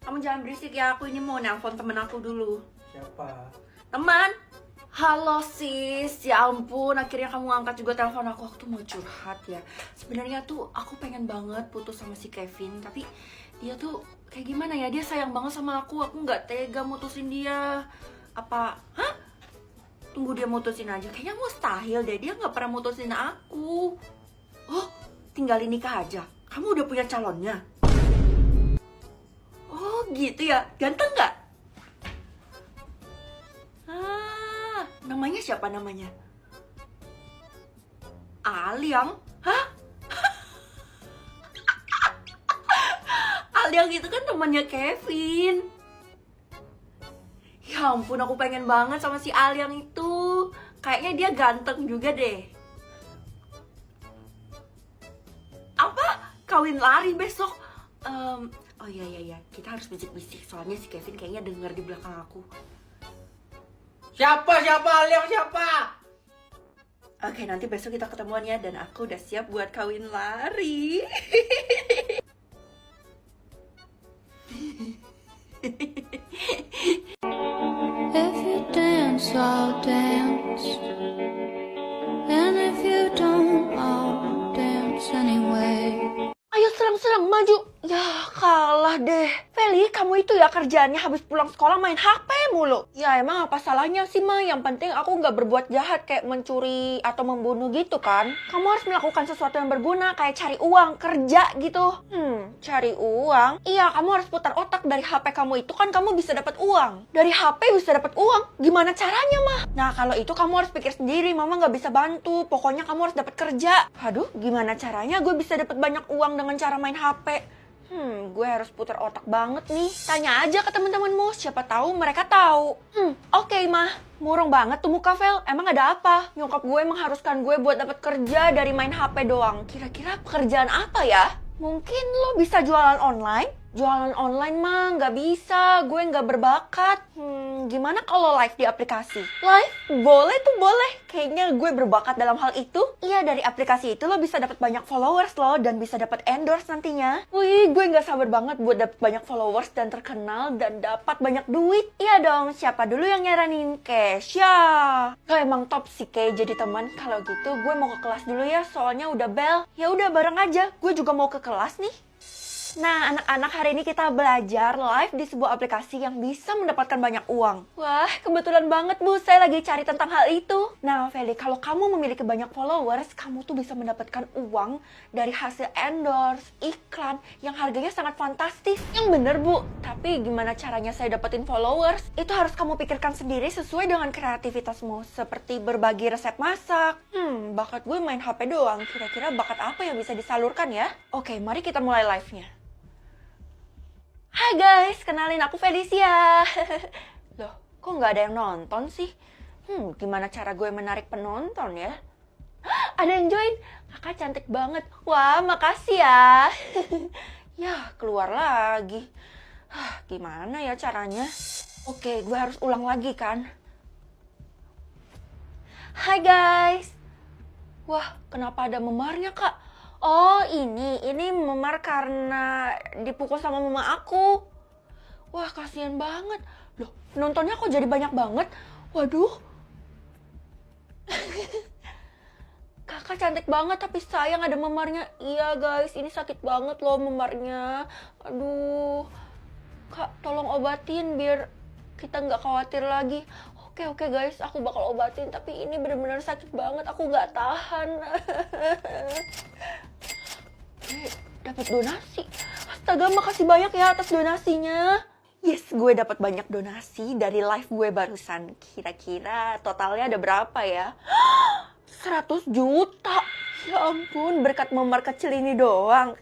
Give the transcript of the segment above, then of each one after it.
kamu jangan berisik ya. Aku ini mau nelpon temen aku dulu. Siapa? Teman. Halo sis, ya ampun akhirnya kamu angkat juga telepon aku. Aku tuh mau curhat ya. Sebenarnya tuh aku pengen banget putus sama si Kevin, tapi dia tuh kayak gimana ya, dia sayang banget sama aku nggak tega mutusin dia. Apa? Hah? Tunggu dia mutusin aja, kayaknya mustahil deh, dia nggak pernah mutusin aku. Oh, tinggalin nikah aja. Kamu udah punya calonnya? Oh gitu ya, ganteng nggak? Namanya siapa namanya? Aliang? Hah? Aliang itu kan temannya Kevin. Ya ampun, aku pengen banget sama si Aliang itu. Kayaknya dia ganteng juga deh. Apa? Kawin lari besok? Oh iya, kita harus bisik-bisik. Soalnya si Kevin kayaknya denger di belakang aku. Siapa Aliang siapa? Oke, nanti besok kita ketemuan ya. Dan aku udah siap buat kawin lari. If you dance, I'll dance. And if you don't, I'll dance anyway. Ayo serang-serang, maju. Ya kalah deh. Feli, kamu itu ya kerjaannya habis pulang sekolah main HP mulu. Ya emang apa salahnya sih, Ma? Yang penting aku nggak berbuat jahat kayak mencuri atau membunuh gitu kan. Kamu harus melakukan sesuatu yang berguna kayak cari uang, kerja gitu. Cari uang? Iya, kamu harus putar otak. Dari HP kamu itu kan kamu bisa dapat uang. Dari HP bisa dapat uang. Gimana caranya, Ma? Nah, kalau itu kamu harus pikir sendiri. Mama nggak bisa bantu. Pokoknya kamu harus dapat kerja. Aduh, gimana caranya gue bisa dapat banyak uang dengan cara main HP? Gue harus putar otak banget nih. Tanya aja ke teman-temanmu, siapa tahu mereka tahu. Oke, Mah. Murung banget tuh muka Vel. Emang ada apa? Nyokap gue mengharuskan gue buat dapat kerja dari main HP doang. Kira-kira pekerjaan apa ya? Mungkin lo bisa jualan online? Jualan online mah nggak bisa, gue nggak berbakat. Gimana kalau live di aplikasi? Live? Boleh tuh, boleh. Kayaknya gue berbakat dalam hal itu. Iya, dari aplikasi itu lo bisa dapat banyak followers lo dan bisa dapat endorse nantinya. Wih, gue nggak sabar banget buat dapat banyak followers dan terkenal dan dapat banyak duit. Iya dong, siapa dulu yang nyaranin? Kesha. Lo emang top sih Kay jadi teman. Kalau gitu gue mau ke kelas dulu ya, soalnya udah bel. Ya udah bareng aja, gue juga mau ke kelas nih. Nah, anak-anak, hari ini kita belajar live di sebuah aplikasi yang bisa mendapatkan banyak uang. Wah, kebetulan banget Bu, saya lagi cari tentang hal itu. Nah, Feli, kalau kamu memiliki banyak followers, kamu tuh bisa mendapatkan uang dari hasil endorse, iklan, yang harganya sangat fantastis. Yang bener Bu, tapi gimana caranya saya dapetin followers? Itu harus kamu pikirkan sendiri sesuai dengan kreativitasmu, seperti berbagi resep masak. Bakat gue main HP doang, kira-kira bakat apa yang bisa disalurkan ya? Oke, mari kita mulai live-nya. Hai guys, kenalin aku Felicia. Loh, kok nggak ada yang nonton sih? Gimana cara gue menarik penonton ya? Ada yang join, kakak cantik banget. Wah, makasih ya. Ya, keluar lagi. Gimana ya caranya? Oke, gue harus ulang lagi kan? Hai guys. Wah, kenapa ada memarnya kak? Oh, ini memar karena dipukul sama mama aku. Wah, kasihan banget. Loh, penontonnya kok jadi banyak banget? Waduh. Kakak cantik banget tapi sayang ada memarnya. Iya guys, ini sakit banget loh memarnya. Aduh. Kak, tolong obatin biar kita nggak khawatir lagi. Oke guys, aku bakal obatin, tapi ini benar-benar sakit banget, aku nggak tahan. Dapat donasi. Astaga, makasih banyak ya atas donasinya. Yes, gue dapat banyak donasi dari live gue barusan. Kira-kira totalnya ada berapa ya? 100 juta. Ya ampun, berkat memar kecil ini doang.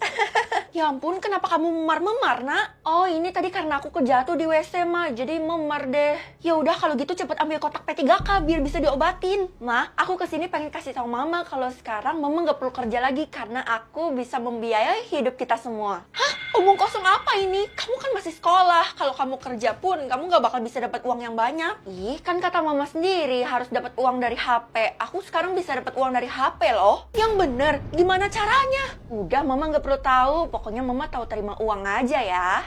Ya ampun, kenapa kamu memar-memar, nak? Oh, ini tadi karena aku kejatuh di WC, Ma. Jadi memar deh. Ya udah, kalau gitu cepet ambil kotak P3K biar bisa diobatin. Ma, aku kesini pengen kasih tahu Mama kalau sekarang Mama nggak perlu kerja lagi karena aku bisa membiayai hidup kita semua. Hah? Omong kosong apa ini? Kamu kan masih sekolah. Kalau kamu kerja pun, kamu nggak bakal bisa dapat uang yang banyak. Ih, kan kata Mama sendiri harus dapat uang dari HP. Aku sekarang bisa dapat uang dari HP loh. Ya Yang bener, gimana caranya? Udah, Mama nggak perlu tahu. Pokoknya Mama tahu terima uang aja ya.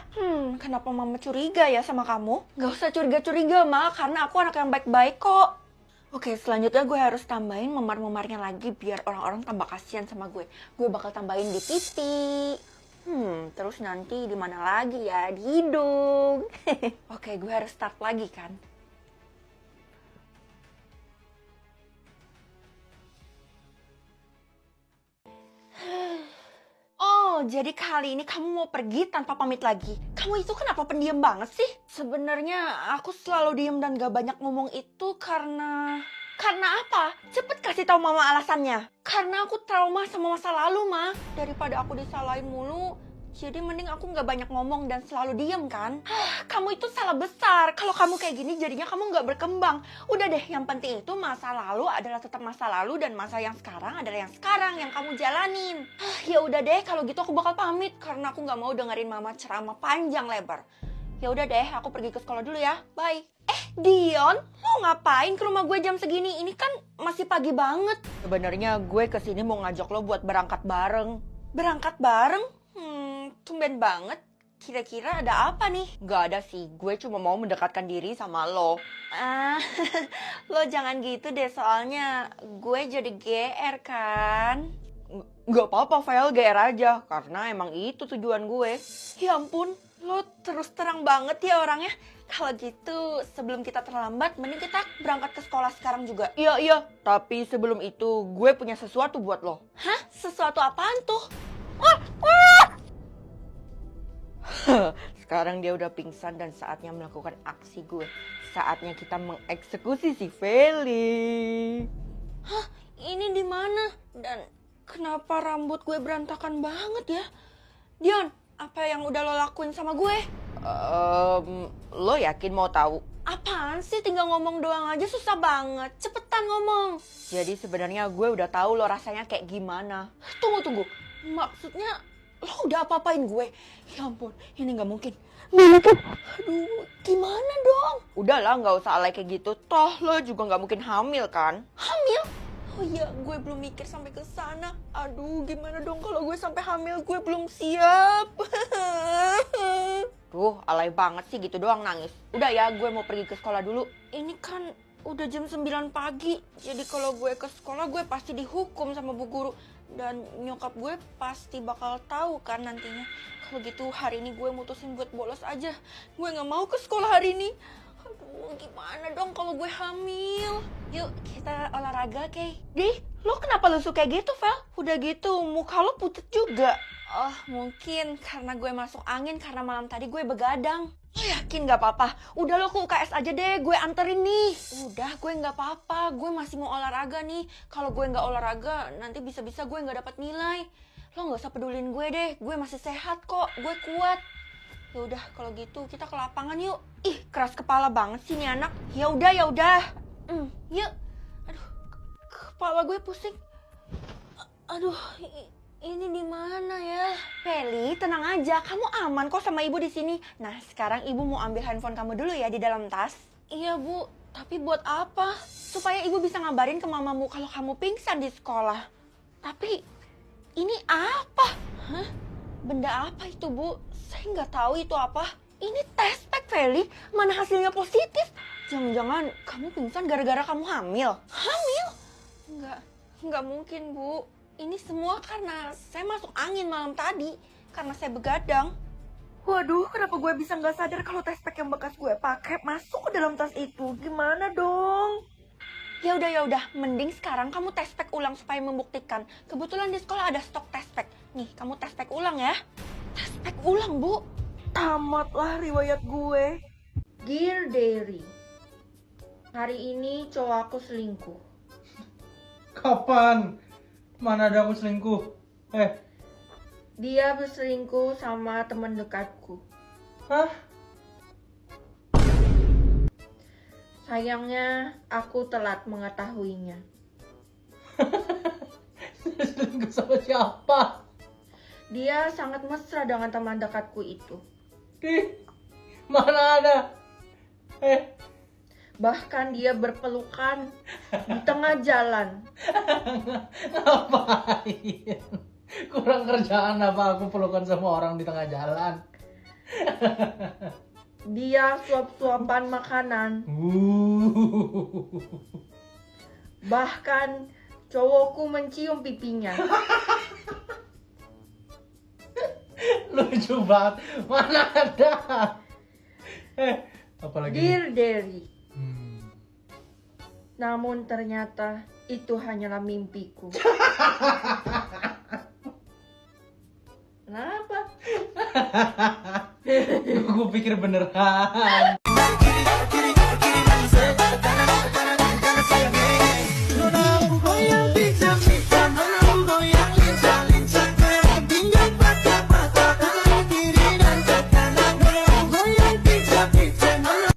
Kenapa Mama curiga ya sama kamu? Gak usah curiga-curiga, Ma, karena aku anak yang baik-baik kok. Oke, selanjutnya gue harus tambahin memar-memarnya lagi biar orang-orang tambah kasihan sama gue. Gue bakal tambahin di pipi. Terus nanti di mana lagi ya? Di hidung. Oke, gue harus start lagi kan? Oh, jadi kali ini kamu mau pergi tanpa pamit lagi. Kamu itu kenapa pendiam banget sih? Sebenarnya aku selalu diem dan gak banyak ngomong itu karena... Karena apa? Cepet kasih tahu Mama alasannya. Karena aku trauma sama masa lalu, Ma. Daripada aku disalahin mulu, jadi mending aku gak banyak ngomong dan selalu diem kan? Kamu itu salah besar. Kalau kamu kayak gini jadinya kamu gak berkembang. Udah deh, yang penting itu masa lalu adalah tetap masa lalu dan masa yang sekarang adalah yang sekarang yang kamu jalanin. Ya udah deh, kalau gitu aku bakal pamit karena aku gak mau dengerin Mama ceramah panjang lebar. Ya udah deh, aku pergi ke sekolah dulu ya. Bye. Dion, mau ngapain ke rumah gue jam segini? Ini kan masih pagi banget. Sebenarnya gue kesini mau ngajak lo buat berangkat bareng. Berangkat bareng? Tumben banget. Kira-kira ada apa nih? Gak ada sih, gue cuma mau mendekatkan diri sama lo. Lo jangan gitu deh, soalnya gue jadi GR kan. Gak apa-apa, Vel, GR aja. Karena emang itu tujuan gue. Ya ampun, lo terus terang banget ya orangnya. Kalau gitu, sebelum kita terlambat, mending kita berangkat ke sekolah sekarang juga. Iya, tapi sebelum itu, gue punya sesuatu buat lo. Hah? Sesuatu apaan tuh? Sekarang dia udah pingsan dan saatnya melakukan aksi gue. Saatnya kita mengeksekusi si Feli. Hah? Ini di mana? Dan kenapa rambut gue berantakan banget ya? Dion, apa yang udah lo lakuin sama gue? Lo yakin mau tahu? Apaan sih, tinggal ngomong doang aja susah banget. Cepetan ngomong. Jadi sebenarnya gue udah tahu lo rasanya kayak gimana. Tunggu. Maksudnya lo udah apa-apain gue? Ya ampun, ini gak mungkin. Aduh, gimana dong? Udahlah, gak usah alay kayak gitu. Toh lo juga gak mungkin hamil kan? Hamil? Oh iya, gue belum mikir sampai ke sana. Aduh, gimana dong kalau gue sampai hamil? Gue belum siap. Duh, alay banget sih gitu doang nangis. Udah ya, gue mau pergi ke sekolah dulu. Ini kan udah jam 9 pagi. Jadi kalau gue ke sekolah, gue pasti dihukum sama bu guru. Dan nyokap gue pasti bakal tahu kan nantinya. Kalau gitu hari ini gue mutusin buat bolos aja. Gue gak mau ke sekolah hari ini. Aduh, gimana dong kalau gue hamil? Yuk, kita olahraga, Kay. Dih, lo kenapa lusuh kayak gitu, Vel? Udah gitu, muka lo pucat juga. Oh, mungkin karena gue masuk angin karena malam tadi gue begadang. Yakin gak apa-apa? Udah lo ke UKS aja deh, gue anterin nih. Udah, gue gak apa-apa. Gue masih mau olahraga nih. Kalau gue gak olahraga, nanti bisa-bisa gue gak dapat nilai. Lo gak usah pedulin gue deh. Gue masih sehat kok. Gue kuat. Ya udah, kalau gitu kita ke lapangan yuk. Ih, keras kepala banget sih nih anak. Ya udah. Yuk. Aduh, kepala gue pusing. Aduh, ini di mana ya? Feli, tenang aja. Kamu aman kok sama ibu di sini. Nah, sekarang ibu mau ambil handphone kamu dulu ya di dalam tas. Iya, Bu. Tapi buat apa? Supaya ibu bisa ngabarin ke mamamu kalau kamu pingsan di sekolah. Tapi ini apa? Hah? Benda apa itu, Bu? Saya nggak tahu itu apa. Ini test pack, Feli. Mana hasilnya positif? Jangan-jangan kamu pingsan gara-gara kamu hamil? Hamil? Nggak mungkin, Bu. Ini semua karena saya masuk angin malam tadi. Karena saya begadang. Waduh, kenapa gue bisa nggak sadar kalau test pack yang bekas gue pakai masuk ke dalam tas itu? Gimana dong? Ya udah. Mending sekarang kamu test pack ulang supaya membuktikan. Kebetulan di sekolah ada stok test pack. Nih, kamu test pack ulang ya. Test pack ulang, Bu. Tamatlah riwayat gue. Dear Diary, hari ini cowok aku selingkuh. Kapan? Mana ada aku selingkuh? Dia berselingkuh sama teman dekatku. Hah? Sayangnya aku telat mengetahuinya. Selingkuh sama siapa? Dia sangat mesra dengan teman dekatku itu. Mana ada? Bahkan dia berpelukan di tengah jalan. Ngapain? Kurang kerjaan apa aku pelukan sama orang di tengah jalan? Dia suap-suapan makanan. Bahkan cowokku mencium pipinya. Lucu banget. Mana ada? Apalagi? Dear Derry, Hmm. namun ternyata itu hanyalah mimpiku. Kenapa? Gue pikir beneran.